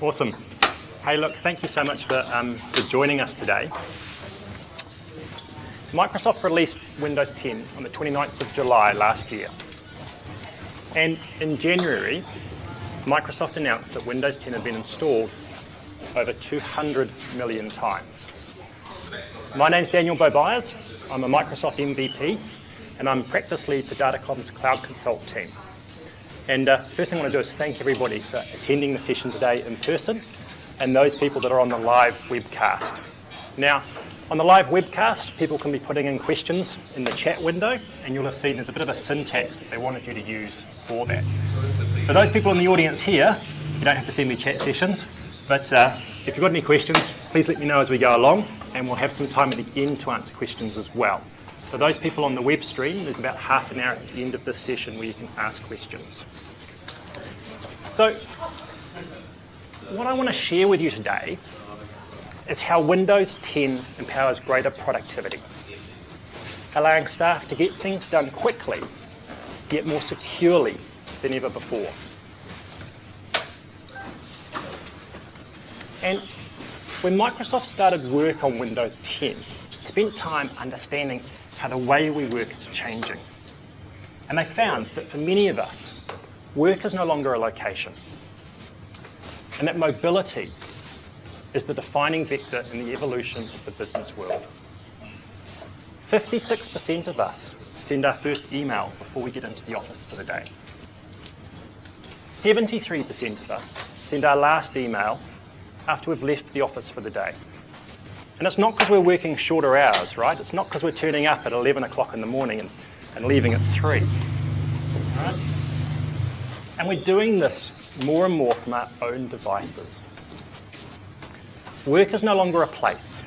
Awesome. Hey, look, thank you so much for joining us today. Microsoft released Windows 10 on the 29th of July last year. And in January, Microsoft announced that Windows 10 had been installed over 200 million times. My name's Daniel Bobias. I'm a Microsoft MVP, and I'm practice lead for Datacom's Cloud Consult team. And first thing I want to do is thank everybody for attending the session today in person, and those people that are on the live webcast. Now, on the live webcast, people can be putting in questions in the chat window, and you'll have seen there's a bit of a syntax that they wanted you to use for that. For those people in the audience here, you don't have to send me chat sessions, but if you've got any questions, please let me know as we go along, and we'll have some time at the end to answer questions as well. So those people on the web stream, there's about half an hour at the end of this session where you can ask questions. So what I want to share with you today is how Windows 10 empowers greater productivity, allowing staff to get things done quickly, yet more securely than ever before. And when Microsoft started work on Windows 10, it spent time understanding how the way we work is changing. And they found that for many of us, work is no longer a location, and that mobility is the defining vector in the evolution of the business world. 56% of us send our first email before we get into the office for the day. 73% of us send our last email after we've left the office for the day. And it's not because we're working shorter hours, right? It's not because we're turning up at 11 o'clock in the morning and leaving at 3. Right? And we're doing this more and more from our own devices. Work is no longer a place,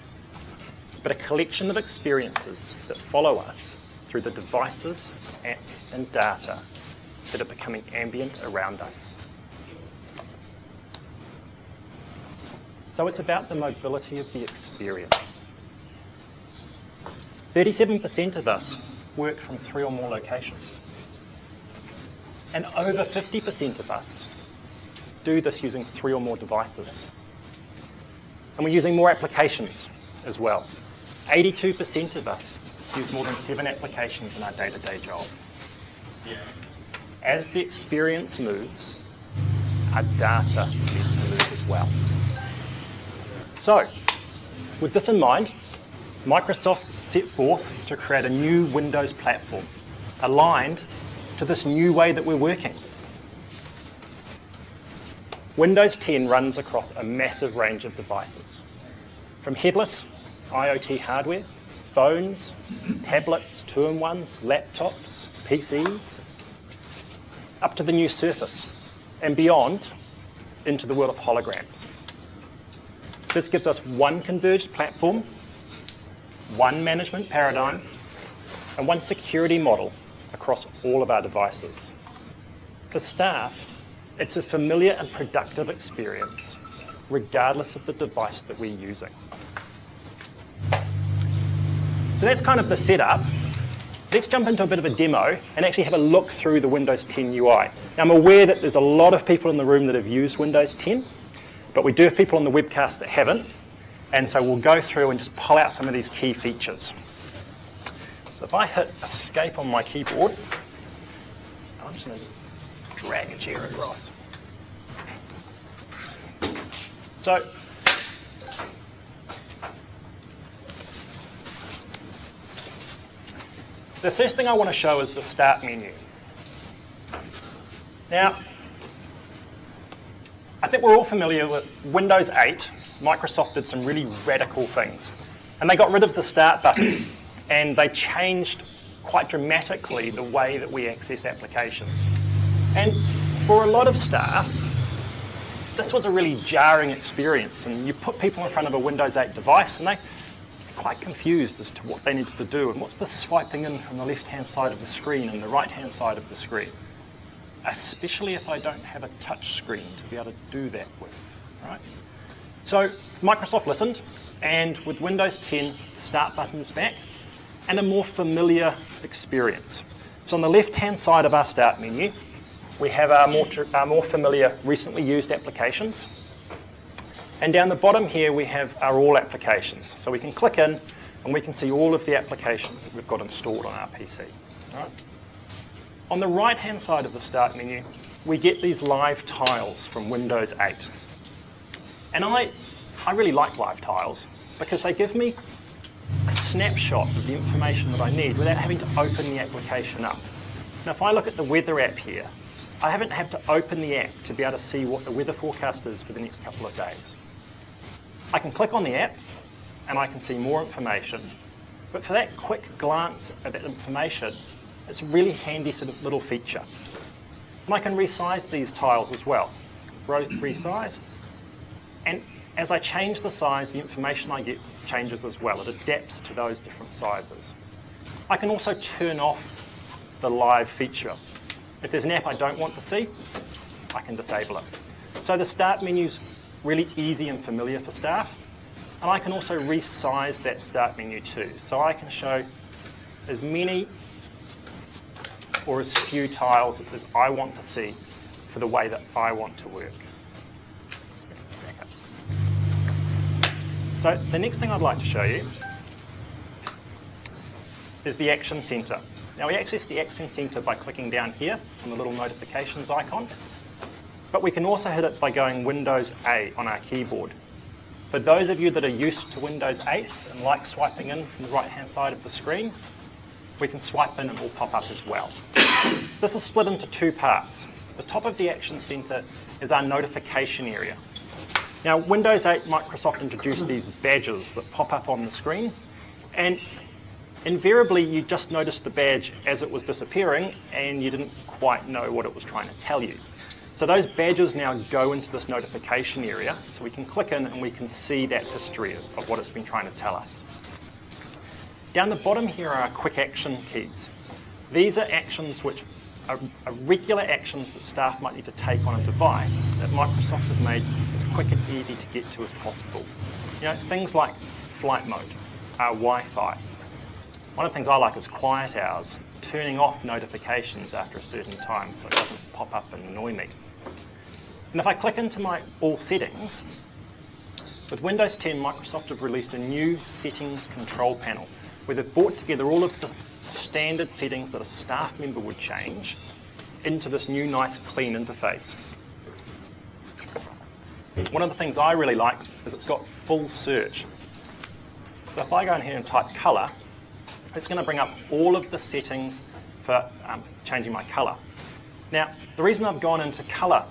but a collection of experiences that follow us through the devices, apps, and data that are becoming ambient around us. So it's about the mobility of the experience. 37% of us work from 3 or more locations. And over 50% of us do this using 3 or more devices. And we're using more applications as well. 82% of us use more than 7 applications in our day-to-day job. As the experience moves, our data needs to move as well. So, with this in mind, Microsoft set forth to create a new Windows platform aligned to this new way that we're working. Windows 10 runs across a massive range of devices, from headless IoT hardware, phones, tablets, 2-in-1s, laptops, PCs, up to the new Surface, and beyond into the world of holograms. This gives us one converged platform, one management paradigm, and one security model across all of our devices. For staff, it's a familiar and productive experience, regardless of the device that we're using. So that's kind of the setup. Let's jump into a bit of a demo and actually have a look through the Windows 10 UI. Now, I'm aware that there's a lot of people in the room that have used Windows 10, but we do have people on the webcast that haven't, and so we'll go through and just pull out some of these key features. So if I hit escape on my keyboard, I'm just going to drag a chair across. So the first thing I want to show is the Start menu. Now, I think we're all familiar with Windows 8. Microsoft did some really radical things. And they got rid of the Start button, and they changed quite dramatically the way that we access applications. And for a lot of staff, this was a really jarring experience. And you put people in front of a Windows 8 device, and they're quite confused as to what they needed to do. And what's the swiping in from the left-hand side of the screen and the right-hand side of the screen? Especially if I don't have a touch screen to be able to do that with, right? So Microsoft listened, and with Windows 10, the Start button's back, and a more familiar experience. So on the left-hand side of our Start menu, we have our more familiar recently used applications. And down the bottom here, we have our all applications. So we can click in and we can see all of the applications that we've got installed on our PC. All right. On the right-hand side of the Start menu, we get these live tiles from Windows 8. And I really like live tiles because they give me a snapshot of the information that I need without having to open the application up. Now, if I look at the weather app here, I haven't had to open the app to be able to see what the weather forecast is for the next couple of days. I can click on the app and I can see more information. But for that quick glance at that information, it's a really handy sort of little feature. And I can resize these tiles as well. Resize. And as I change the size, the information I get changes as well. It adapts to those different sizes. I can also turn off the live feature. If there's an app I don't want to see, I can disable it. So the Start menu's really easy and familiar for staff. And I can also resize that Start menu too. So I can show as many or as few tiles as I want to see for the way that I want to work. So the next thing I'd like to show you is the Action Center. Now we access the Action Center by clicking down here on the little notifications icon, but we can also hit it by going Windows A on our keyboard. For those of you that are used to Windows 8 and like swiping in from the right-hand side of the screen, we can swipe in and it will pop up as well. This is split into two parts. The top of the Action Center is our notification area. Now, Windows 8, Microsoft introduced these badges that pop up on the screen, and invariably you just noticed the badge as it was disappearing and you didn't quite know what it was trying to tell you. So those badges now go into this notification area, so we can click in and we can see that history of what it's been trying to tell us. Down the bottom here are our quick action keys. These are actions which are regular actions that staff might need to take on a device that Microsoft have made as quick and easy to get to as possible. You know, things like flight mode, Wi-Fi. One of the things I like is quiet hours, turning off notifications after a certain time so it doesn't pop up and annoy me. And if I click into my all settings, with Windows 10, Microsoft have released a new settings control panel where they've brought together all of the standard settings that a staff member would change into this new nice clean interface. One of the things I really like is it's got full search. So if I go in here and type colour, it's going to bring up all of the settings for changing my colour. Now, the reason I've gone into colour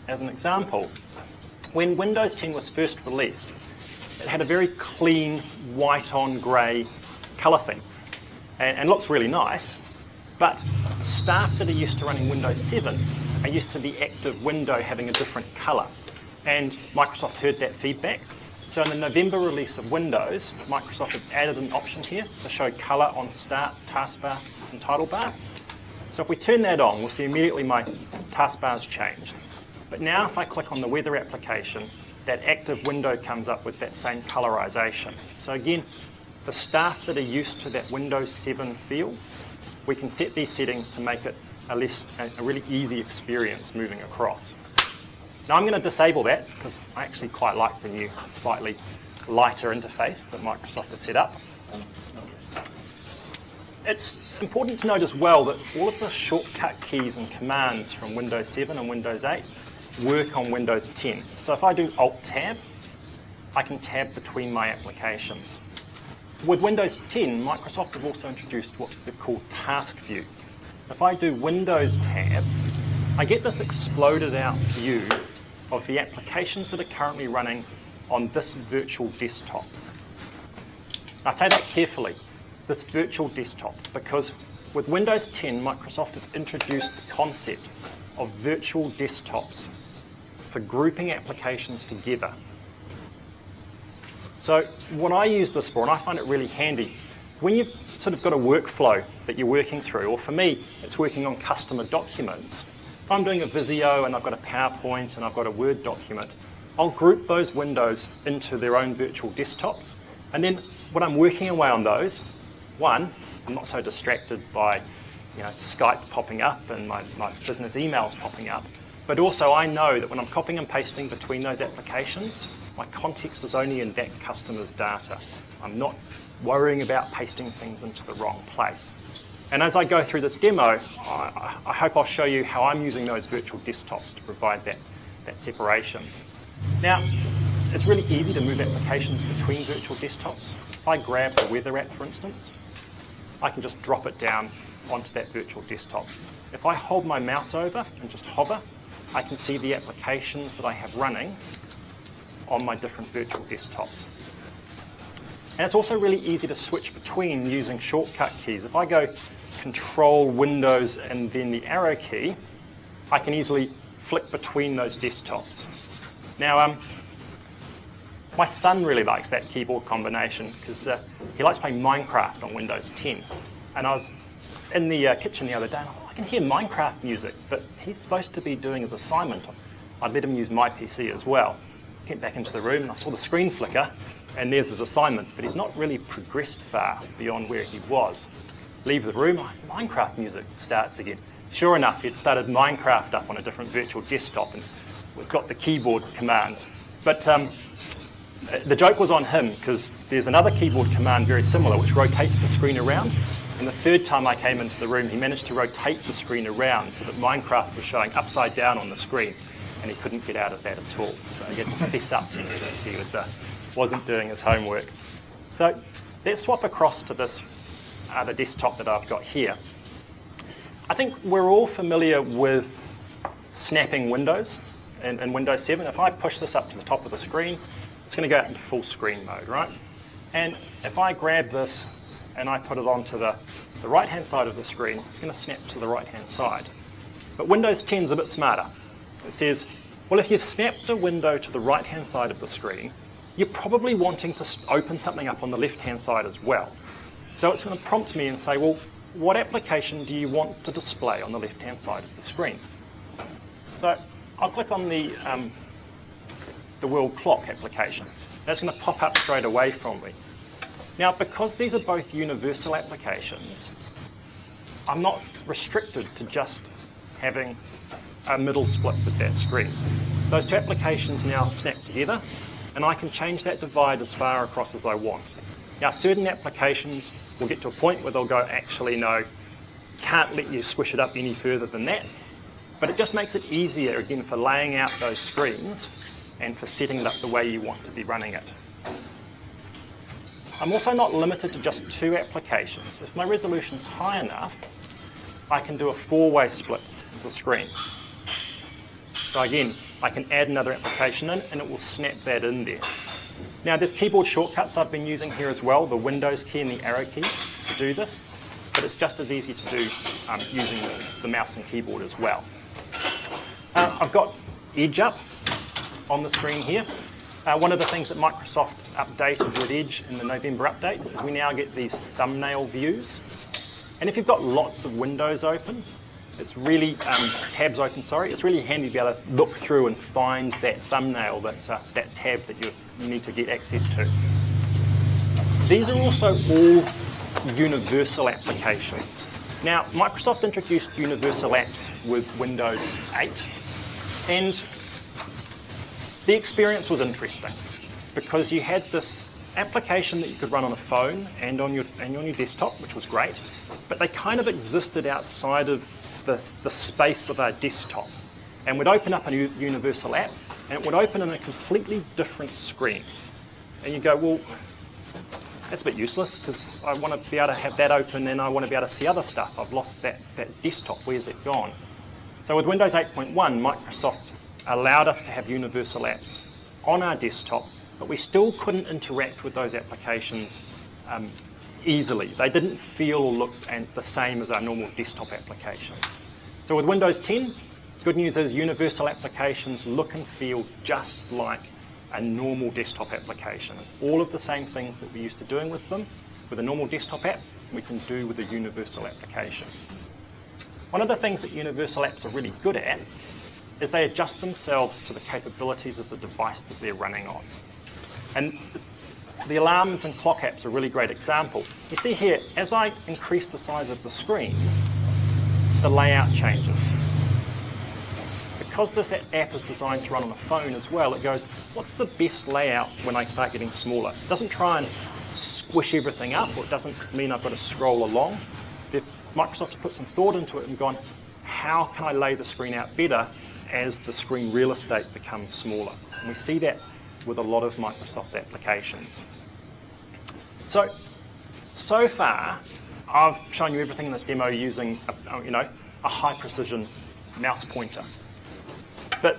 as an example, when Windows 10 was first released, it had a very clean white on grey colour theme. And looks really nice, but staff that are used to running Windows 7 are used to the active window having a different colour. And Microsoft heard that feedback. So in the November release of Windows, Microsoft have added an option here to show colour on Start, Taskbar and Title Bar. So if we turn that on, we'll see immediately my taskbar's changed. But now if I click on the weather application, that active window comes up with that same colorization. So again, for staff that are used to that Windows 7 feel, we can set these settings to make it a really easy experience moving across. Now I'm going to disable that because I actually quite like the new slightly lighter interface that Microsoft have set up. It's important to note as well that all of the shortcut keys and commands from Windows 7 and Windows 8 work on Windows 10. So if I do Alt-Tab, I can tab between my applications. With Windows 10, Microsoft have also introduced what they've called Task View. If I do Windows Tab, I get this exploded out view of the applications that are currently running on this virtual desktop. I say that carefully, this virtual desktop, because with Windows 10, Microsoft have introduced the concept of virtual desktops for grouping applications together. So what I use this for, and I find it really handy, when you've sort of got a workflow that you're working through, or for me, it's working on customer documents. If I'm doing a Visio and I've got a PowerPoint and I've got a Word document, I'll group those windows into their own virtual desktop. And then when I'm working away on those, one, I'm not so distracted by Skype popping up and my business emails popping up. But also I know that when I'm copying and pasting between those applications, my context is only in that customer's data. I'm not worrying about pasting things into the wrong place. And as I go through this demo, I hope I'll show you how I'm using those virtual desktops to provide that separation. Now, it's really easy to move applications between virtual desktops. If I grab the weather app, for instance, I can just drop it down onto that virtual desktop. If I hold my mouse over and just hover, I can see the applications that I have running on my different virtual desktops. And it's also really easy to switch between using shortcut keys. If I go Control, Windows, and then the arrow key, I can easily flick between those desktops. Now, my son really likes that keyboard combination because he likes playing Minecraft on Windows 10. And I was in the kitchen the other day, and I can hear Minecraft music, but he's supposed to be doing his assignment. I'd let him use my PC as well. Went back into the room and I saw the screen flicker, and there's his assignment, but he's not really progressed far beyond where he was. Leave the room, Minecraft music starts again. Sure enough, he'd started Minecraft up on a different virtual desktop, and we've got the keyboard commands. But the joke was on him, because there's another keyboard command very similar, which rotates the screen around. And the third time I came into the room, he managed to rotate the screen around so that Minecraft was showing upside down on the screen, and he couldn't get out of that at all. So he had to fess up to me that he wasn't doing his homework. So let's swap across to this the desktop that I've got here. I think we're all familiar with snapping windows in Windows 7. If I push this up to the top of the screen, it's going to go out into full screen mode, right? And if I grab this and I put it onto the right-hand side of the screen, it's going to snap to the right-hand side. But Windows 10 is a bit smarter. It says, well, if you've snapped a window to the right-hand side of the screen, you're probably wanting to open something up on the left-hand side as well. So it's going to prompt me and say, well, what application do you want to display on the left-hand side of the screen? So I'll click on the world clock application. That's going to pop up straight away from me. Now, because these are both universal applications, I'm not restricted to just having a middle split with that screen. Those two applications now snap together, and I can change that divide as far across as I want. Now, certain applications will get to a point where they'll go, actually, no, can't let you squish it up any further than that. But it just makes it easier, again, for laying out those screens and for setting it up the way you want to be running it. I'm also not limited to just two applications. If my resolution's high enough, I can do a four-way split of the screen. So again, I can add another application in and it will snap that in there. Now, there's keyboard shortcuts I've been using here as well, the Windows key and the arrow keys to do this, but it's just as easy to do using the mouse and keyboard as well. I've got Edge up on the screen here. One of the things that Microsoft updated with Edge in the November update is we now get these thumbnail views. And if you've got lots of windows open, it's really, tabs open, sorry, it's really handy to be able to look through and find that thumbnail, that tab that you need to get access to. These are also all universal applications. Now, Microsoft introduced universal apps with Windows 8, and the experience was interesting because you had this application that you could run on a phone and on your desktop, which was great, but they kind of existed outside of the space of our desktop. And would open up a universal app, and it would open in a completely different screen. And you go, well, that's a bit useless because I want to be able to have that open and I want to be able to see other stuff. I've lost that desktop. Where's it gone? So with Windows 8.1, Microsoft allowed us to have universal apps on our desktop, but we still couldn't interact with those applications easily. They didn't feel or look the same as our normal desktop applications. So with Windows 10, good news is universal applications look and feel just like a normal desktop application. All of the same things that we're used to doing with them, with a normal desktop app, we can do with a universal application. One of the things that universal apps are really good at is they adjust themselves to the capabilities of the device that they're running on. And the alarms and clock apps are a really great example. You see here, as I increase the size of the screen, the layout changes. Because this app is designed to run on a phone as well, it goes, what's the best layout when I start getting smaller? It doesn't try and squish everything up, or it doesn't mean I've got to scroll along. Microsoft have put some thought into it and gone, how can I lay the screen out better as the screen real estate becomes smaller? And we see that with a lot of Microsoft's applications. So far, I've shown you everything in this demo using a high precision mouse pointer. But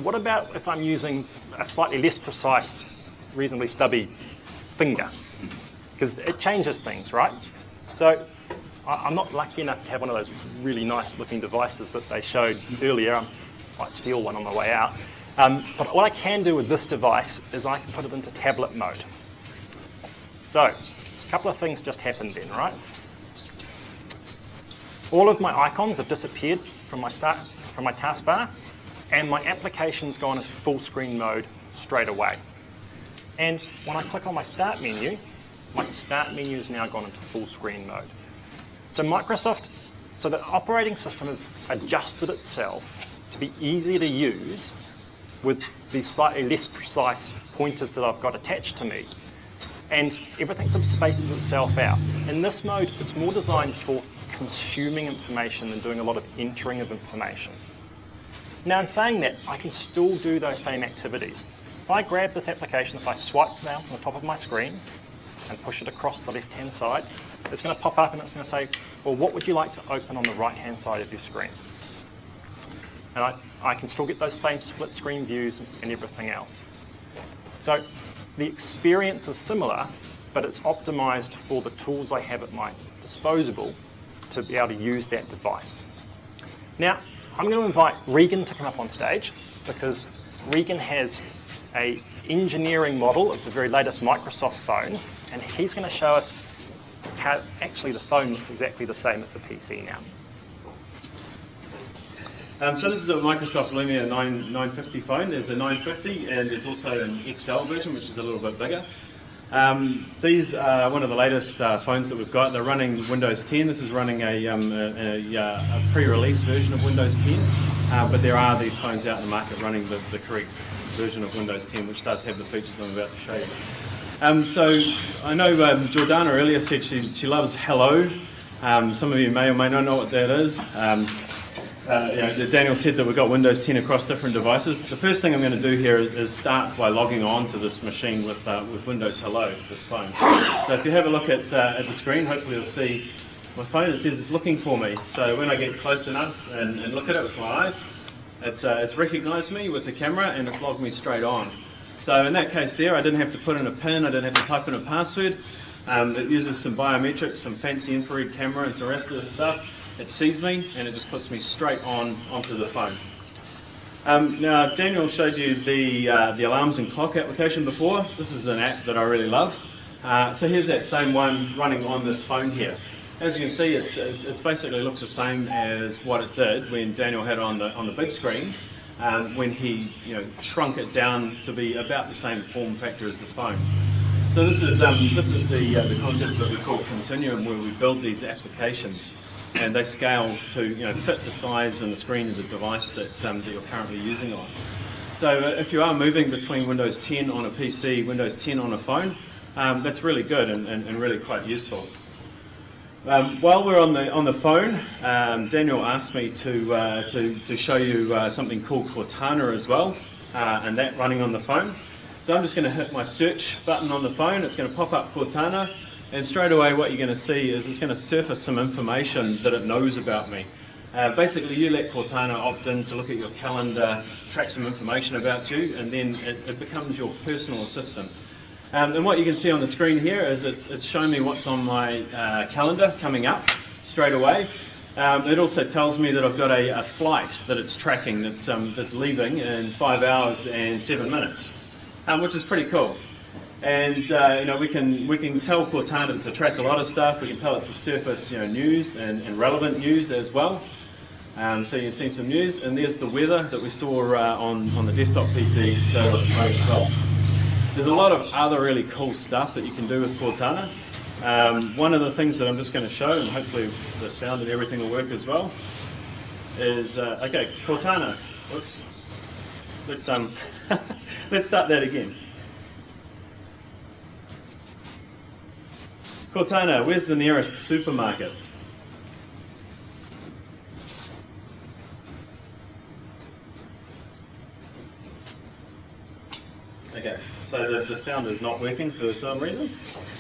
what about if I'm using a slightly less precise, reasonably stubby finger? Because it changes things, right? So I'm not lucky enough to have one of those really nice looking devices that they showed earlier. I might steal one on my way out. But what I can do with this device is I can put it into tablet mode. So a couple of things just happened then, right? All of my icons have disappeared from my taskbar, and my application's gone into full screen mode straight away. And when I click on my start menu has now gone into full screen mode. So the operating system has adjusted itself to be easier to use with these slightly less precise pointers that I've got attached to me. And everything sort of spaces itself out. In this mode, it's more designed for consuming information than doing a lot of entering of information. Now, in saying that, I can still do those same activities. If I grab this application, if I swipe down from the top of my screen and push it across the left-hand side, it's going to pop up and it's going to say, well, what would you like to open on the right-hand side of your screen? And I can still get those same split screen views and everything else. So the experience is similar, but it's optimized for the tools I have at my disposal to be able to use that device. Now, I'm going to invite Regan to come up on stage because Regan has an engineering model of the very latest Microsoft phone, and he's going to show us how actually the phone looks exactly the same as the PC now. So this is a Microsoft Lumia 950 phone. There's a 950 and there's also an XL version, which is a little bit bigger. These are one of the latest phones that we've got. They're running Windows 10. This is running a pre-release version of Windows 10, but there are these phones out in the market running the correct version of Windows 10, which does have the features I'm about to show you. So I know Jordana earlier said she loves Hello. Some of you may or may not know what that is. Daniel said that we've got Windows 10 across different devices. The first thing I'm going to do here is start by logging on to this machine with Windows Hello, this phone. So if you have a look at the screen, hopefully you'll see my phone. It says it's looking for me. So when I get close enough and look at it with my eyes, it's recognised me with the camera and it's logged me straight on. So in that case there, I didn't have to put in a PIN, I didn't have to type in a password. It uses some biometrics, some fancy infrared camera and some rest of the stuff. It sees me and it just puts me straight onto the phone. Now Daniel showed you the alarms and clock application before. This is an app that I really love. So here's that same one running on this phone here. As you can see, it's basically looks the same as what it did when Daniel had it on the big screen. When he shrunk it down to be about the same form factor as the phone. So this is the concept that we call Continuum, where we build these applications and they scale to fit the size and the screen of the device that you're currently using on. So if you are moving between Windows 10 on a PC, Windows 10 on a phone, that's really good and really quite useful. While we're on the phone, Daniel asked me to show you something called Cortana as well, and that running on the phone. So I'm just going to hit my search button on the phone. It's going to pop up Cortana, and straight away what you're going to see is it's going to surface some information that it knows about me. Basically, you let Cortana opt in to look at your calendar, track some information about you, and then it becomes your personal assistant. And what you can see on the screen here is it's showing me what's on my calendar coming up straight away. It also tells me that I've got a flight that it's tracking that's leaving in 5 hours and 7 minutes, which is pretty cool. And we can tell Cortana to track a lot of stuff. We can tell it to surface news and relevant news as well. So you can see some news, and there's the weather that we saw on the desktop PC shown on the phone as well. There's a lot of other really cool stuff that you can do with Cortana. One of the things that I'm just going to show, and hopefully the sound and everything will work as well, is okay, Cortana. Whoops. Let's let's start that again. Cortana, where's the nearest supermarket? Okay, so the sound is not working for some reason,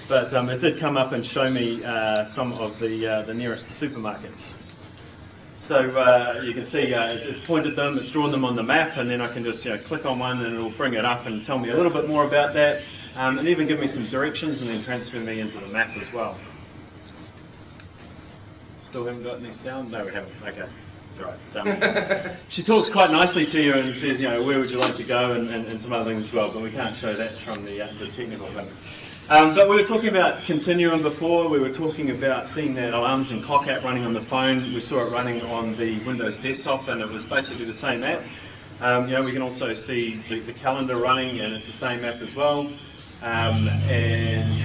but it did come up and show me some of the nearest supermarkets. So you can see it's pointed them, it's drawn them on the map, and then I can just click on one and it'll bring it up and tell me a little bit more about that, and even give me some directions and then transfer me into the map as well. Still haven't got any sound? No, we haven't. Okay. It's all right. She talks quite nicely to you and says, where would you like to go, and some other things as well, but we can't show that from the technical thing. But we were talking about Continuum before. We were talking about seeing that alarms and clock app running on the phone. We saw it running on the Windows desktop, and it was basically the same app. We can also see the calendar running, and it's the same app as well. And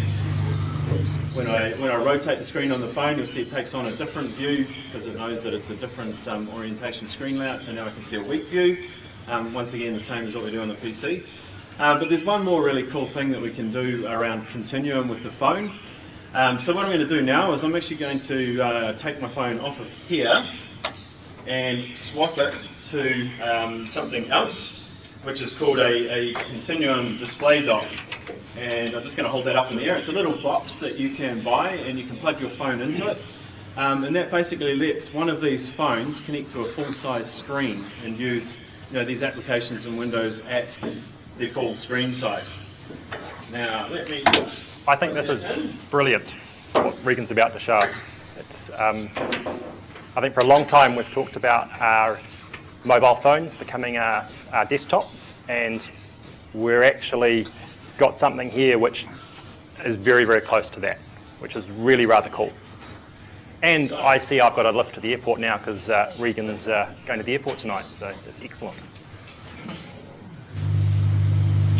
when I rotate the screen on the phone, you'll see it takes on a different view because it knows that it's a different orientation screen layout. So now I can see a week view. Once again, the same as what we do on the PC. But there's one more really cool thing that we can do around Continuum with the phone. So what I'm going to do now is I'm actually going to take my phone off of here and swap it to something else, which is called a Continuum display dock. And I'm just going to hold that up in the air. It's a little box that you can buy, and you can plug your phone into it. And that basically lets one of these phones connect to a full-size screen and use these applications in Windows at the full screen size. Now, let me... I think this is brilliant, what Regan's about to show us. It's, I think for a long time we've talked about our mobile phones becoming our desktop, and we're actually got something here which is very, very close to that, which is really rather cool. And I see I've got a lift to the airport now because Regan's going to the airport tonight, so it's excellent.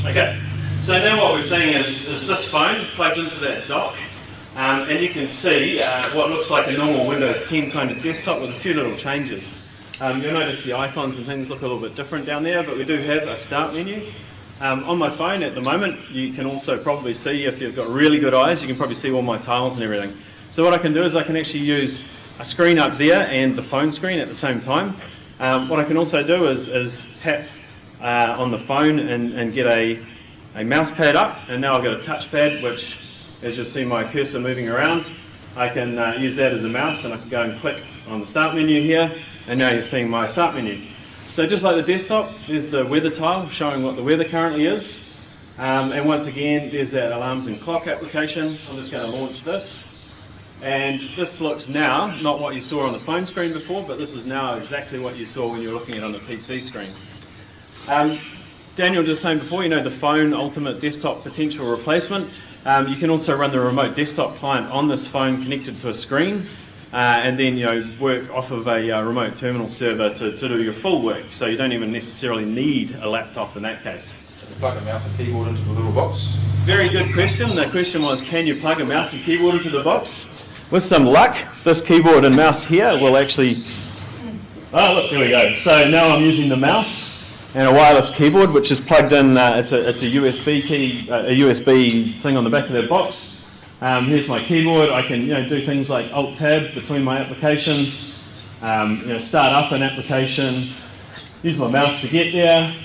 Okay, so now what we're seeing is this phone plugged into that dock, and you can see what looks like a normal Windows 10 kind of desktop with a few little changes. You'll notice the icons and things look a little bit different down there, but we do have a start menu. On my phone at the moment, you can also probably see, if you've got really good eyes, you can probably see all my tiles and everything. So what I can do is I can actually use a screen up there and the phone screen at the same time. What I can also do is tap on the phone and get a mouse pad up, and now I've got a touchpad, which, as you'll see my cursor moving around, I can use that as a mouse, and I can go and click on the start menu here, and now you're seeing my start menu. So just like the desktop, there's the weather tile showing what the weather currently is. And once again, there's that alarms and clock application. I'm just going to launch this. And this looks now, not what you saw on the phone screen before, but this is now exactly what you saw when you were looking at it on the PC screen. Daniel just saying before, the phone ultimate desktop potential replacement. You can also run the remote desktop client on this phone connected to a screen. And then work off of a remote terminal server to do your full work. So you don't even necessarily need a laptop in that case. Can you plug a mouse and keyboard into the little box? Very good question. The question was, can you plug a mouse and keyboard into the box? With some luck, this keyboard and mouse here will actually... Oh, look, here we go. So now I'm using the mouse and a wireless keyboard, which is plugged in. It's a USB key, a USB thing on the back of that box. Here's my keyboard. I can do things like Alt-Tab between my applications, start up an application, use my mouse to get there,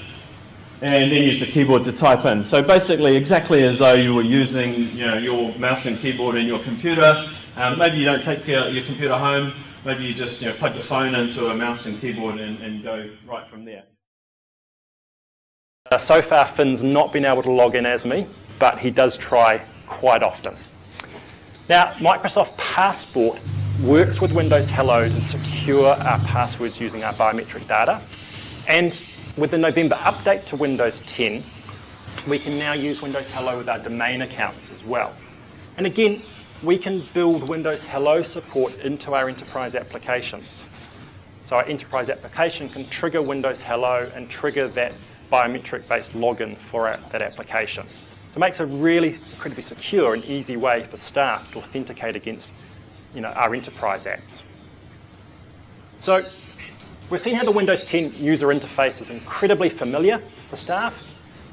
and then use the keyboard to type in. So basically exactly as though you were using your mouse and keyboard in your computer. Maybe you don't take your computer home, maybe you just plug the phone into a mouse and keyboard and go right from there. So far Finn's not been able to log in as me, but he does try quite often. Now, Microsoft Passport works with Windows Hello to secure our passwords using our biometric data. And with the November update to Windows 10, we can now use Windows Hello with our domain accounts as well. And again, we can build Windows Hello support into our enterprise applications. So our enterprise application can trigger Windows Hello and trigger that biometric-based login for that application. So it makes a really incredibly secure and easy way for staff to authenticate against our enterprise apps. So we've seen how the Windows 10 user interface is incredibly familiar for staff,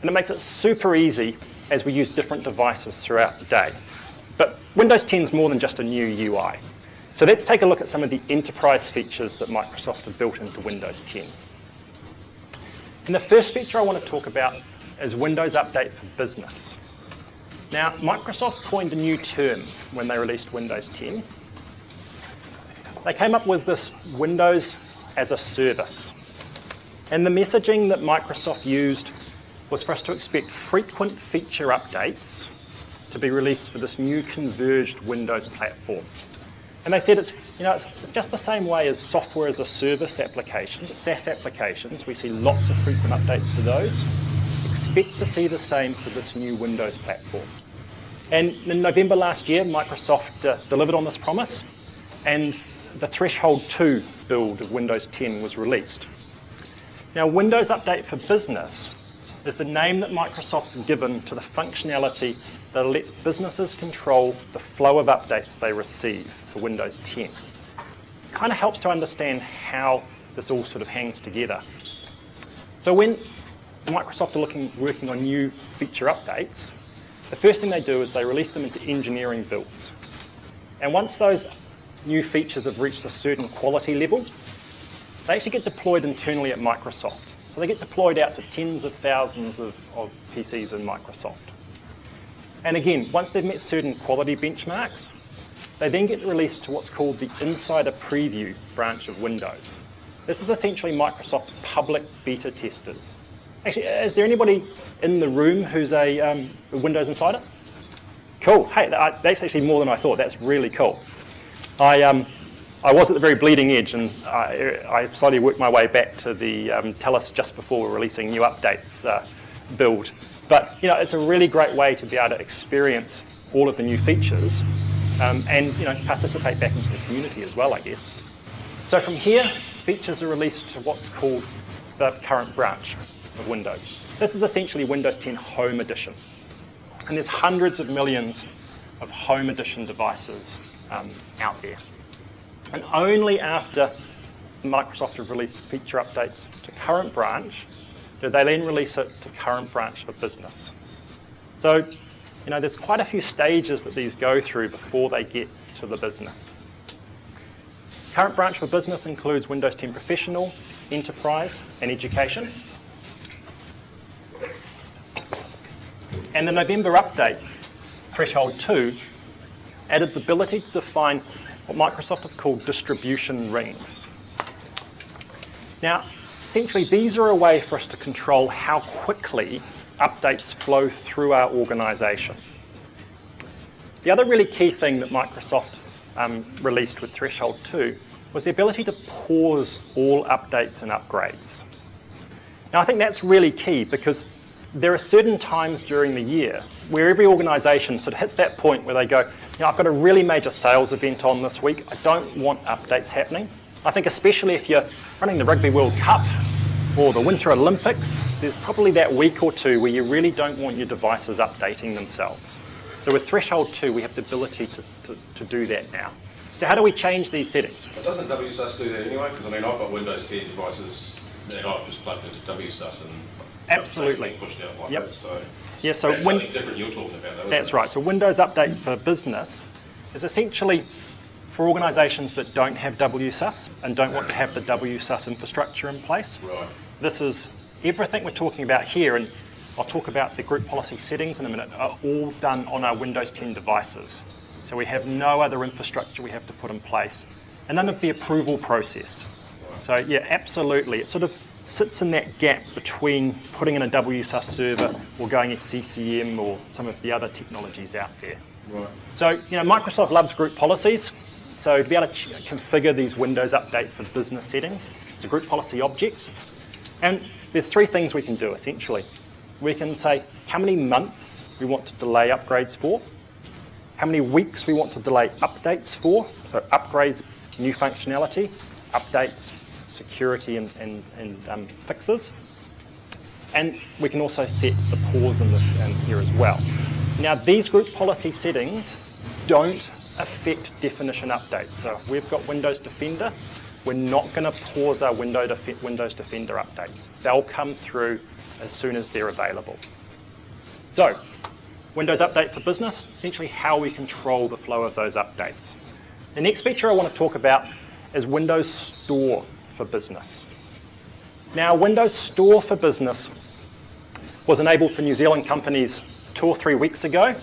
and it makes it super easy as we use different devices throughout the day. But Windows 10 is more than just a new UI. So let's take a look at some of the enterprise features that Microsoft have built into Windows 10. And the first feature I want to talk about is Windows Update for Business. Now, Microsoft coined a new term when they released Windows 10. They came up with this Windows as a Service. And the messaging that Microsoft used was for us to expect frequent feature updates to be released for this new converged Windows platform. And they said it's just the same way as software as a service applications, SaaS applications. We see lots of frequent updates for those. Expect to see the same for this new Windows platform. And in November last year, Microsoft delivered on this promise, and the Threshold 2 build of Windows 10 was released. Now, Windows Update for Business is the name that Microsoft's given to the functionality that lets businesses control the flow of updates they receive for Windows 10. It kind of helps to understand how this all sort of hangs together. So when Microsoft are working on new feature updates, the first thing they do is they release them into engineering builds. And once those new features have reached a certain quality level, they actually get deployed internally at Microsoft. So they get deployed out to tens of thousands of PCs in Microsoft. And again, once they've met certain quality benchmarks, they then get released to what's called the Insider Preview branch of Windows. This is essentially Microsoft's public beta testers. Actually, is there anybody in the room who's a Windows Insider? Cool. Hey, that's actually more than I thought. That's really cool. I was at the very bleeding edge, and I slowly worked my way back to the tell us just before we're releasing new updates build. But it's a really great way to be able to experience all of the new features and participate back into the community as well, I guess. So from here, features are released to what's called the current branch of Windows. This is essentially Windows 10 Home Edition. And there's hundreds of millions of Home Edition devices out there. And only after Microsoft have released feature updates to current branch do they then release it to current branch for business. So, there's quite a few stages that these go through before they get to the business. Current branch for business includes Windows 10 Professional, Enterprise, and Education. And the November update, Threshold 2, added the ability to define what Microsoft have called distribution rings. Now, essentially, these are a way for us to control how quickly updates flow through our organization. The other really key thing that Microsoft released with Threshold 2 was the ability to pause all updates and upgrades. Now, I think that's really key because there are certain times during the year where every organisation sort of hits that point where they go, I've got a really major sales event on this week. I don't want updates happening. I think especially if you're running the Rugby World Cup or the Winter Olympics, there's probably that week or two where you really don't want your devices updating themselves. So with Threshold 2, we have the ability to do that now. So how do we change these settings? But doesn't WSUS do that anyway? Because I've got Windows 10 devices that I've just plugged into WSUS and absolutely pushed out like yep. that. So yeah, so that's something different you're talking about, though. That's right. So Windows Update for Business is essentially for organisations that don't have WSUS and don't want to have the WSUS infrastructure in place. Right. This is everything we're talking about here, and I'll talk about the group policy settings in a minute, are all done on our Windows 10 devices. So we have no other infrastructure we have to put in place, and none of the approval process. So yeah, absolutely. It sort of sits in that gap between putting in a WSUS server or going CCM or some of the other technologies out there. Right. So Microsoft loves group policies. So to be able to configure these Windows Update for Business settings, it's a group policy object. And there's three things we can do essentially. We can say how many months we want to delay upgrades for, how many weeks we want to delay updates for, so upgrades, new functionality, updates, security and fixes, And we can also set the pause in this in here as well. Now, these group policy settings don't affect definition updates. So if we've got Windows Defender, we're not going to pause our Windows Defender updates. They'll come through as soon as they're available. So, Windows Update for Business, essentially how we control the flow of those updates. The next feature I want to talk about is Windows Store for Business. Now, Windows Store for Business was enabled for New Zealand companies 2 or 3 weeks ago,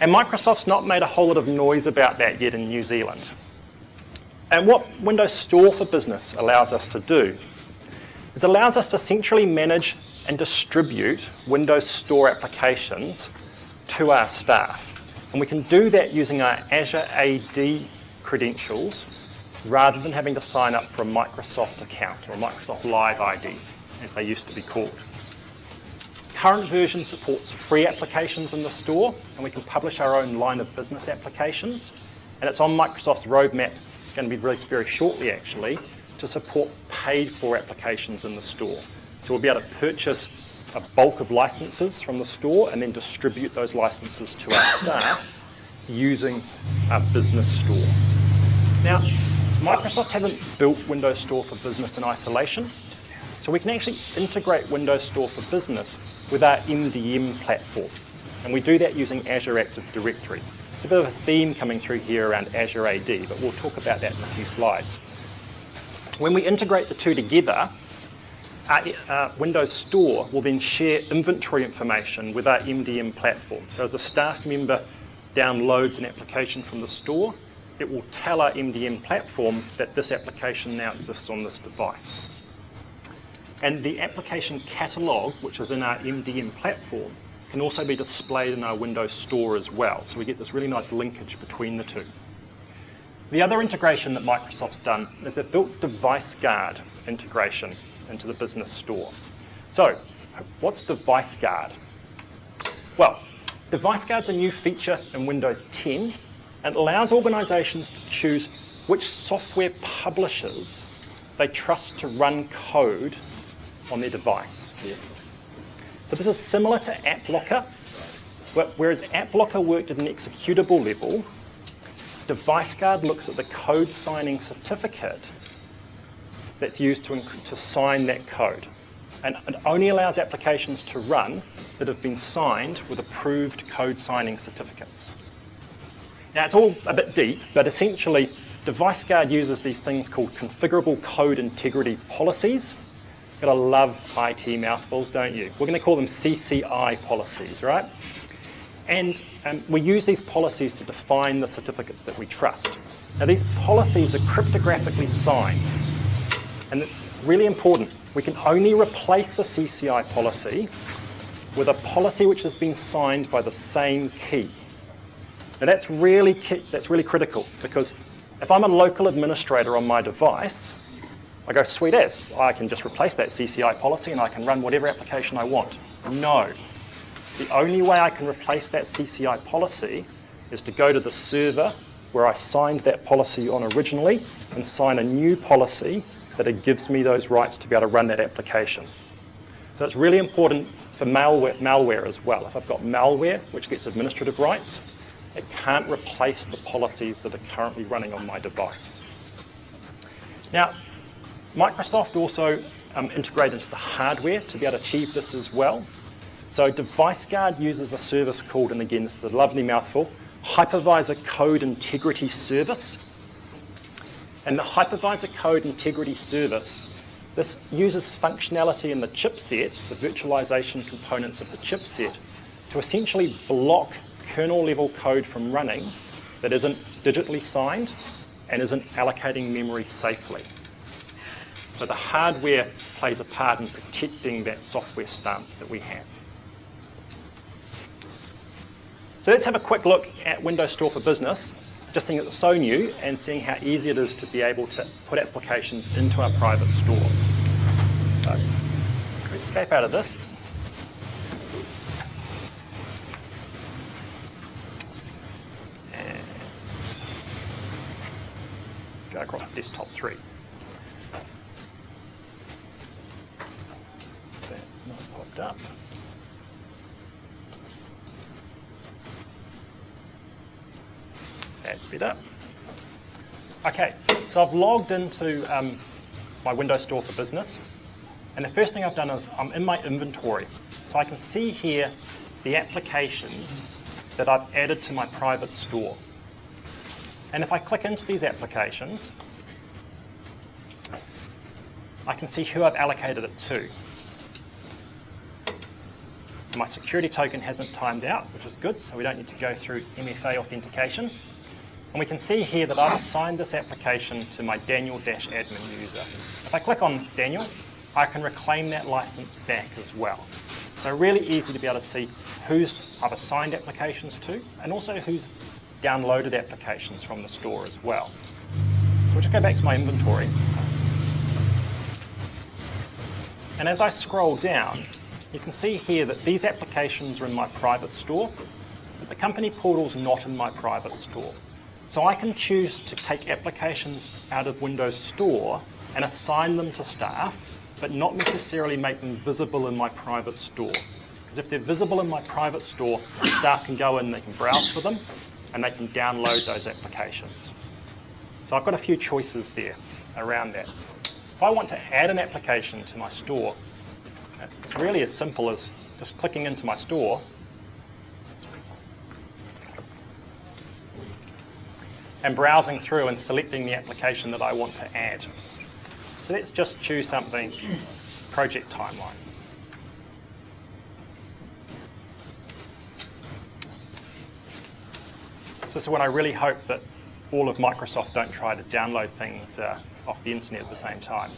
and Microsoft's not made a whole lot of noise about that yet in New Zealand. And what Windows Store for Business allows us to do is it allows us to centrally manage and distribute Windows Store applications to our staff. And we can do that using our Azure AD credentials rather than having to sign up for a Microsoft account or a Microsoft Live ID, as they used to be called. Current version supports free applications in the store, and we can publish our own line of business applications. And it's on Microsoft's roadmap, it's going to be released very shortly actually, to support paid for applications in the store. So we'll be able to purchase a bulk of licenses from the store and then distribute those licenses to our staff using our business store. Now, Microsoft haven't built Windows Store for Business in isolation, so we can actually integrate Windows Store for Business with our MDM platform. And we do that using Azure Active Directory. It's a bit of a theme coming through here around Azure AD, but we'll talk about that in a few slides. When we integrate the two together, our Windows Store will then share inventory information with our MDM platform. So as a staff member downloads an application from the store, it will tell our MDM platform that this application now exists on this device. And the application catalog, which is in our MDM platform, can also be displayed in our Windows Store as well. So we get this really nice linkage between the two. The other integration that Microsoft's done is they've built Device Guard integration into the business store. So, what's Device Guard? Well, Device Guard's a new feature in Windows 10 and allows organizations to choose which software publishers they trust to run code on their device. So this is similar to AppLocker, whereas AppLocker worked at an executable level, Device Guard looks at the code signing certificate that's used to sign that code. And it only allows applications to run that have been signed with approved code signing certificates. Now, it's all a bit deep, but essentially, Device Guard uses these things called configurable code integrity policies. You've got to love IT mouthfuls, don't you? We're going to call them CCI policies, right? And we use these policies to define the certificates that we trust. Now, these policies are cryptographically signed, and it's really important. We can only replace a CCI policy with a policy which has been signed by the same key. Now that's really critical, because if I'm a local administrator on my device, I go, sweet as, I can just replace that CCI policy and I can run whatever application I want. No. The only way I can replace that CCI policy is to go to the server where I signed that policy on originally and sign a new policy that it gives me those rights to be able to run that application. So it's really important for malware as well. If I've got malware which gets administrative rights, it can't replace the policies that are currently running on my device. Now, Microsoft also integrated into the hardware to be able to achieve this as well. So Device Guard uses a service called, and again, this is a lovely mouthful, Hypervisor Code Integrity Service. And the Hypervisor Code Integrity Service, this uses functionality in the chipset, the virtualization components of the chipset, to essentially block kernel-level code from running that isn't digitally signed and isn't allocating memory safely. So the hardware plays a part in protecting that software stance that we have. So let's have a quick look at Windows Store for Business, just seeing it's so new and seeing how easy it is to be able to put applications into our private store. So let's escape out of this. And go across to desktop 3. That's It's not popped up. That's better. Okay, so I've logged into my Windows Store for Business, and the first thing I've done is I'm in my inventory. So I can see here the applications that I've added to my private store. And if I click into these applications, I can see who I've allocated it to. My security token hasn't timed out, which is good, so we don't need to go through MFA authentication. And we can see here that I've assigned this application to my Daniel-admin user. If I click on Daniel, I can reclaim that license back as well. So really easy to be able to see who's I've assigned applications to, and also who's downloaded applications from the store as well. So we'll just go back to my inventory. And as I scroll down, you can see here that these applications are in my private store, but the company portal's not in my private store. So I can choose to take applications out of Windows Store and assign them to staff, but not necessarily make them visible in my private store. Because if they're visible in my private store, staff can go in, they can browse for them, and they can download those applications. So I've got a few choices there around that. If I want to add an application to my store, it's really as simple as just clicking into my store and browsing through and selecting the application that I want to add. So let's just choose something, Project Timeline. So this is when I really hope that all of Microsoft don't try to download things off the internet at the same time.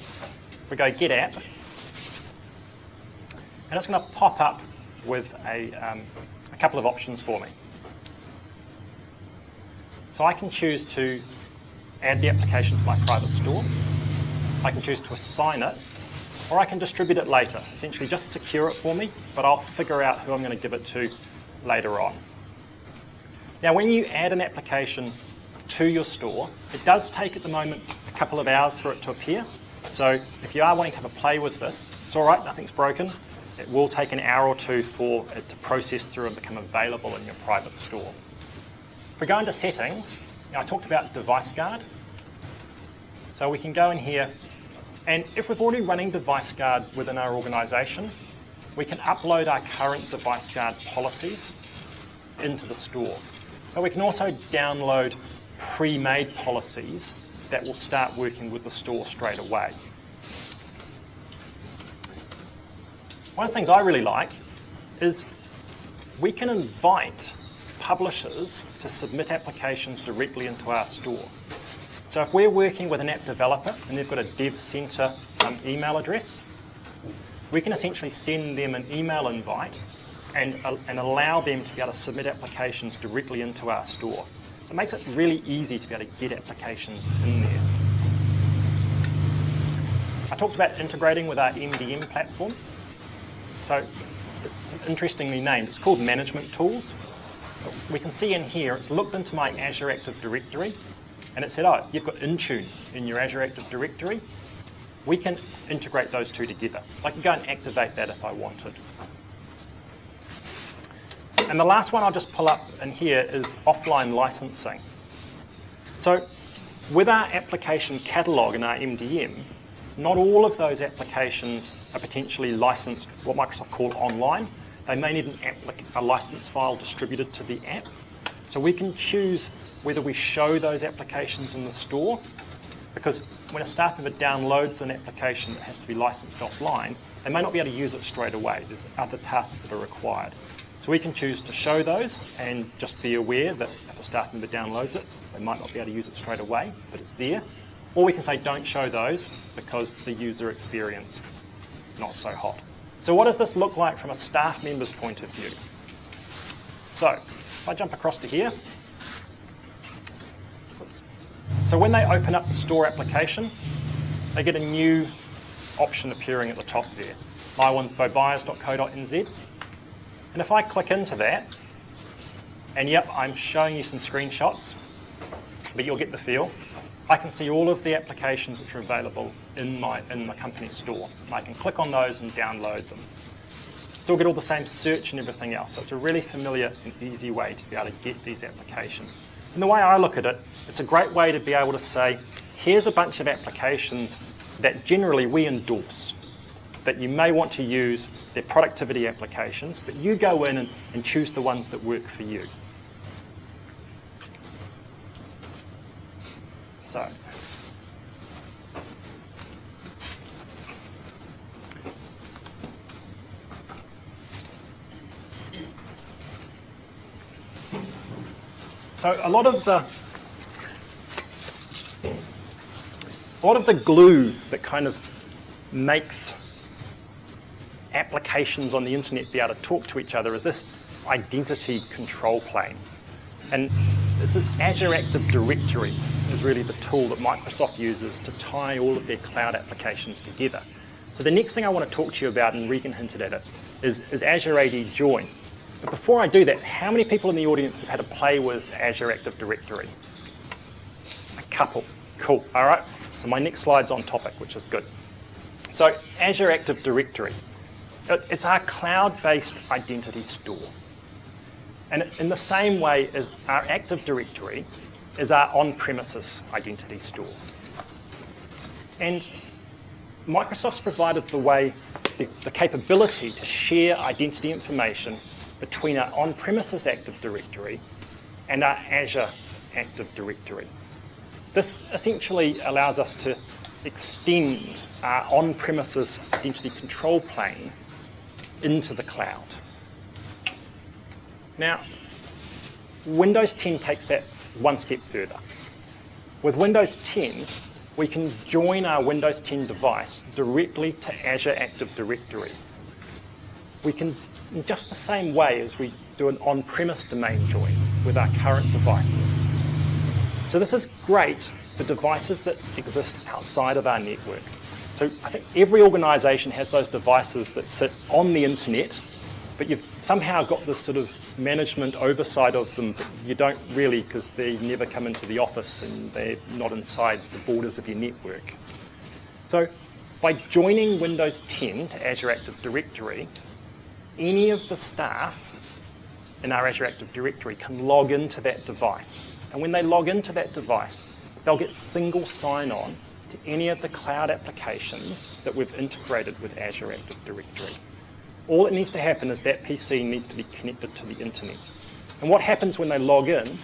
We go Get App, and it's going to pop up with a couple of options for me. So I can choose to add the application to my private store, I can choose to assign it, or I can distribute it later. Essentially just secure it for me, but I'll figure out who I'm going to give it to later on. Now when you add an application to your store, it does take at the moment a couple of hours for it to appear. So if you are wanting to have a play with this, it's all right, nothing's broken. It will take an hour or two for it to process through and become available in your private store. If we go into settings, I talked about Device Guard. So we can go in here, and if we're already running Device Guard within our organization, we can upload our current Device Guard policies into the store. But we can also download pre-made policies that will start working with the store straight away. One of the things I really like is we can invite publishers to submit applications directly into our store. So if we're working with an app developer and they've got a Dev Center email address, we can essentially send them an email invite and allow them to be able to submit applications directly into our store. So it makes it really easy to be able to get applications in there. I talked about integrating with our MDM platform. So it's interestingly named. It's called Management Tools. We can see in here, it's looked into my Azure Active Directory, and it said, oh, you've got Intune in your Azure Active Directory. We can integrate those two together. So I can go and activate that if I wanted. And the last one I'll just pull up in here is offline licensing. So with our application catalog in our MDM, not all of those applications are potentially licensed, what Microsoft call online. They may need a license file distributed to the app. So we can choose whether we show those applications in the store, because when a staff member downloads an application that has to be licensed offline, they may not be able to use it straight away. There's other tasks that are required. So we can choose to show those and just be aware that if a staff member downloads it, they might not be able to use it straight away, but it's there. Or we can say don't show those because the user experience not so hot. So what does this look like from a staff member's point of view? So if I jump across to here, oops. So when they open up the store application, they get a new option appearing at the top there. My one's bobuyers.co.nz. And if I click into that, and yep, I'm showing you some screenshots, but you'll get the feel. I can see all of the applications which are available in my company store. I can click on those and download them. Still get all the same search and everything else. So it's a really familiar and easy way to be able to get these applications. And the way I look at it, it's a great way to be able to say, here's a bunch of applications that generally we endorse, that you may want to use. They're productivity applications, but you go in and choose the ones that work for you. So, a lot of the glue that kind of makes applications on the internet be able to talk to each other is this identity control plane. And this is Azure Active Directory is really the tool that Microsoft uses to tie all of their cloud applications together. So the next thing I want to talk to you about, and Regan hinted at it, is Azure AD Join. But before I do that, how many people in the audience have had a play with Azure Active Directory? A couple. Cool. All right. So my next slide's on topic, which is good. So Azure Active Directory. It's our cloud-based identity store. And in the same way as our Active Directory is our on-premises identity store. And Microsoft's provided the capability to share identity information between our on-premises Active Directory and our Azure Active Directory. This essentially allows us to extend our on-premises identity control plane into the cloud. Now, Windows 10 takes that one step further. With Windows 10, we can join our Windows 10 device directly to Azure Active Directory. We can, in just the same way as we do an on-premise domain join with our current devices. So this is great for devices that exist outside of our network. So I think every organization has those devices that sit on the internet, but you've somehow got this sort of management oversight of them, but you don't really, because they never come into the office and they're not inside the borders of your network. So by joining Windows 10 to Azure Active Directory, any of the staff in our Azure Active Directory can log into that device. And when they log into that device, they'll get single sign-on to any of the cloud applications that we've integrated with Azure Active Directory. All that needs to happen is that PC needs to be connected to the internet. And what happens when they log in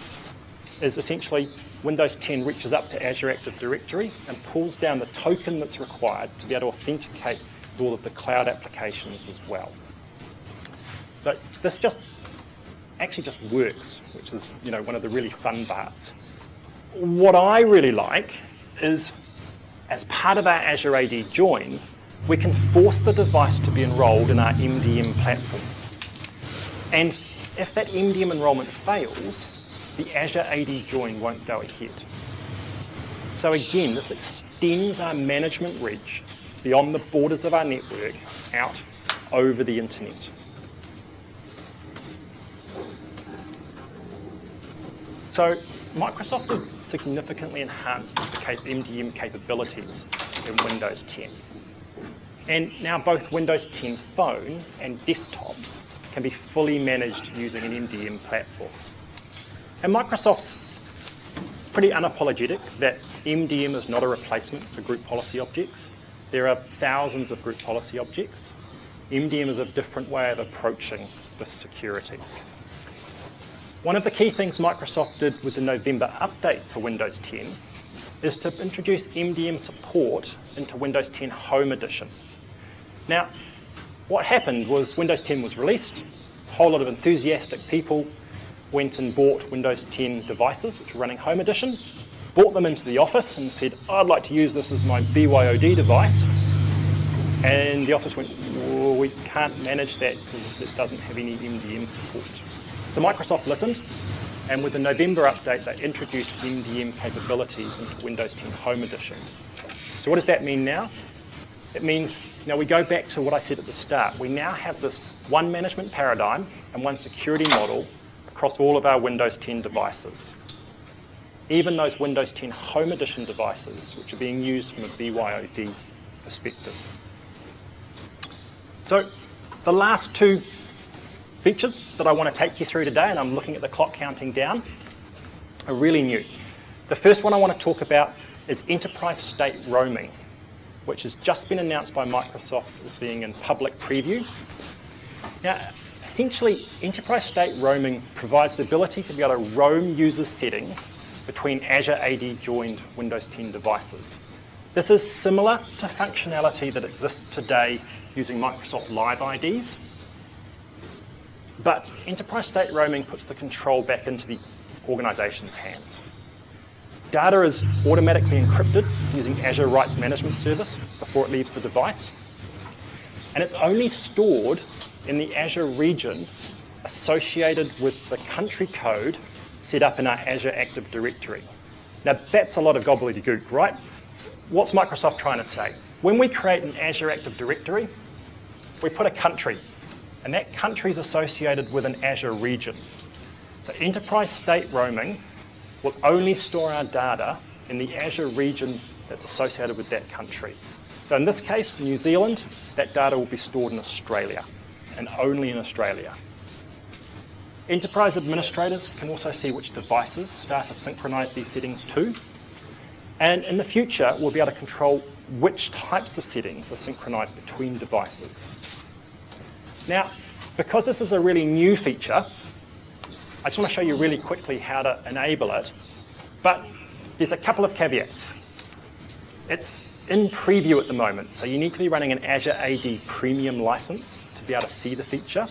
is essentially Windows 10 reaches up to Azure Active Directory and pulls down the token that's required to be able to authenticate all of the cloud applications as well. So this actually just works, which is one of the really fun parts. What I really like is, as part of our Azure AD Join, we can force the device to be enrolled in our MDM platform. And if that MDM enrollment fails, the Azure AD Join won't go ahead. So again, this extends our management reach beyond the borders of our network out over the internet. So Microsoft have significantly enhanced the MDM capabilities in Windows 10. And now both Windows 10 Phone and desktops can be fully managed using an MDM platform. And Microsoft's pretty unapologetic that MDM is not a replacement for group policy objects. There are thousands of group policy objects. MDM is a different way of approaching this security. One of the key things Microsoft did with the November update for Windows 10 is to introduce MDM support into Windows 10 Home Edition. Now, what happened was Windows 10 was released, a whole lot of enthusiastic people went and bought Windows 10 devices, which were running Home Edition, brought them into the office and said, I'd like to use this as my BYOD device. And the office went, well, we can't manage that because it doesn't have any MDM support. So Microsoft listened, and with the November update, they introduced MDM capabilities into Windows 10 Home Edition. So what does that mean now? It means now we go back to what I said at the start. We now have this one management paradigm and one security model across all of our Windows 10 devices. even those Windows 10 Home Edition devices, which are being used from a BYOD perspective. So the last two features that I want to take you through today, and I'm looking at the clock counting down, are really new. The first one I want to talk about is enterprise state roaming, which has just been announced by Microsoft as being in public preview. Now, essentially, enterprise state roaming provides the ability to be able to roam users' settings between Azure AD joined Windows 10 devices. This is similar to functionality that exists today using Microsoft Live IDs, but enterprise state roaming puts the control back into the organization's hands. Data is automatically encrypted using Azure Rights Management Service before it leaves the device, and it's only stored in the Azure region associated with the country code set up in our Azure Active Directory. Now, that's a lot of gobbledygook, right? What's Microsoft trying to say? When we create an Azure Active Directory, we put a country, and that country is associated with an Azure region. So enterprise state roaming will only store our data in the Azure region that's associated with that country. So in this case, New Zealand, that data will be stored in Australia, and only in Australia. Enterprise administrators can also see which devices staff have synchronized these settings to, and in the future, we'll be able to control which types of settings are synchronized between devices. Now, because this is a really new feature, I just want to show you really quickly how to enable it, but there's a couple of caveats. It's in preview at the moment, so you need to be running an Azure AD Premium license to be able to see the feature.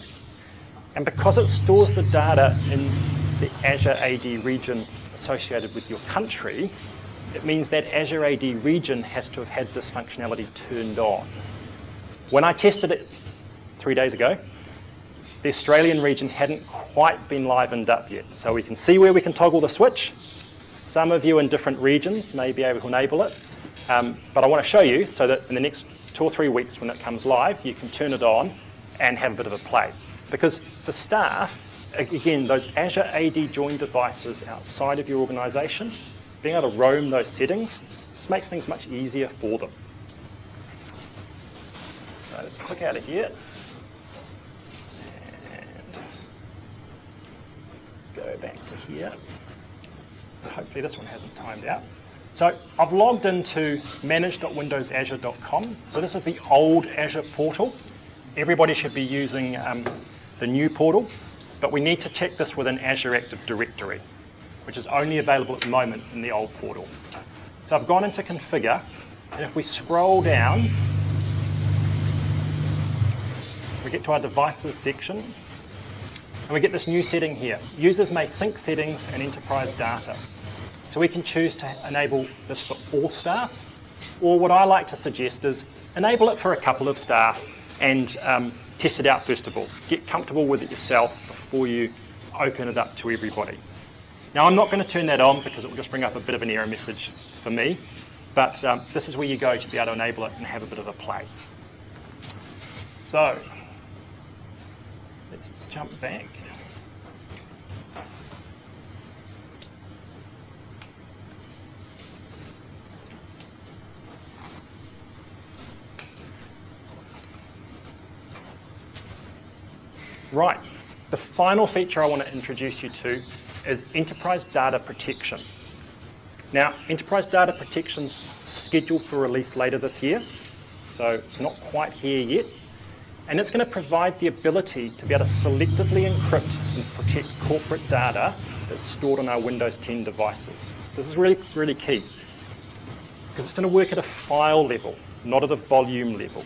And because it stores the data in the Azure AD region associated with your country, it means that Azure AD region has to have had this functionality turned on. When I tested it 3 days ago, the Australian region hadn't quite been livened up yet. So we can see where we can toggle the switch. Some of you in different regions may be able to enable it. But I want to show you so that in the next 2 or 3 weeks when it comes live, you can turn it on and have a bit of a play. Because for staff, again, those Azure AD joined devices outside of your organization, being able to roam those settings, just makes things much easier for them. So let's click out of here. And let's go back to here. Hopefully this one hasn't timed out. So I've logged into manage.windowsazure.com. So this is the old Azure portal. Everybody should be using the new portal, but we need to check this with an Azure Active Directory, which is only available at the moment in the old portal. So I've gone into configure, and if we scroll down, we get to our devices section, and we get this new setting here. Users may sync settings and enterprise data. So we can choose to enable this for all staff, or what I like to suggest is enable it for a couple of staff and test it out first of all. Get comfortable with it yourself before you open it up to everybody. Now, I'm not going to turn that on because it will just bring up a bit of an error message for me, but this is where you go to be able to enable it and have a bit of a play. So let's jump back. Right, the final feature I want to introduce you to is Enterprise Data Protection. Now, Enterprise Data Protection's scheduled for release later this year, so it's not quite here yet, and it's going to provide the ability to be able to selectively encrypt and protect corporate data that's stored on our Windows 10 devices. So this is really, really key, because it's going to work at a file level, not at a volume level.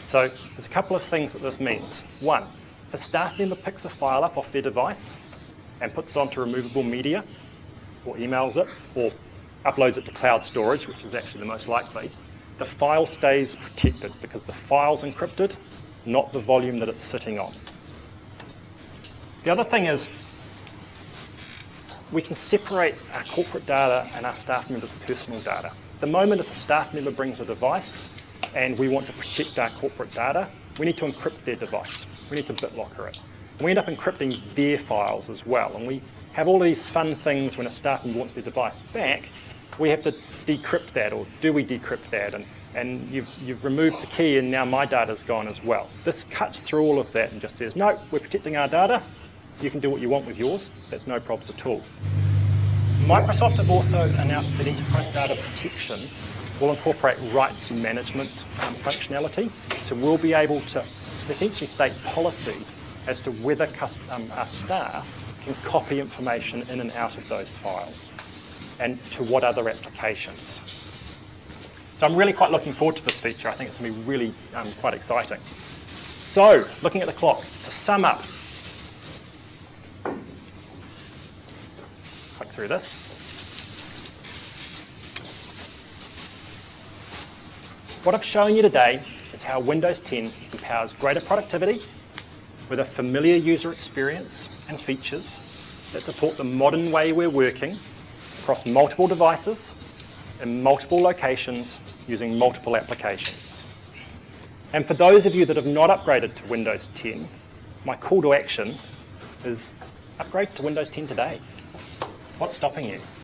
So there's a couple of things that this means. One, if a staff member picks a file up off their device and puts it onto removable media, or emails it, or uploads it to cloud storage, which is actually the most likely, the file stays protected because the file's encrypted, not the volume that it's sitting on. The other thing is we can separate our corporate data and our staff members' personal data. At the moment, if a staff member brings a device and we want to protect our corporate data, we need to encrypt their device. We need to BitLocker it. And we end up encrypting their files as well, and we have all these fun things when a staff member wants their device back, we have to decrypt that, or do we decrypt that? And you've removed the key and now my data's gone as well. This cuts through all of that and just says, no, we're protecting our data. You can do what you want with yours. That's no problems at all. Microsoft have also announced that Enterprise Data Protection will incorporate rights management functionality. So we'll be able to essentially state policy as to whether our staff can copy information in and out of those files and to what other applications. So I'm really quite looking forward to this feature. I think it's going to be really quite exciting. So, looking at the clock, to sum up, click through this. What I've shown you today is how Windows 10 empowers greater productivity with a familiar user experience and features that support the modern way we're working across multiple devices in multiple locations using multiple applications. And for those of you that have not upgraded to Windows 10, my call to action is upgrade to Windows 10 today. What's stopping you?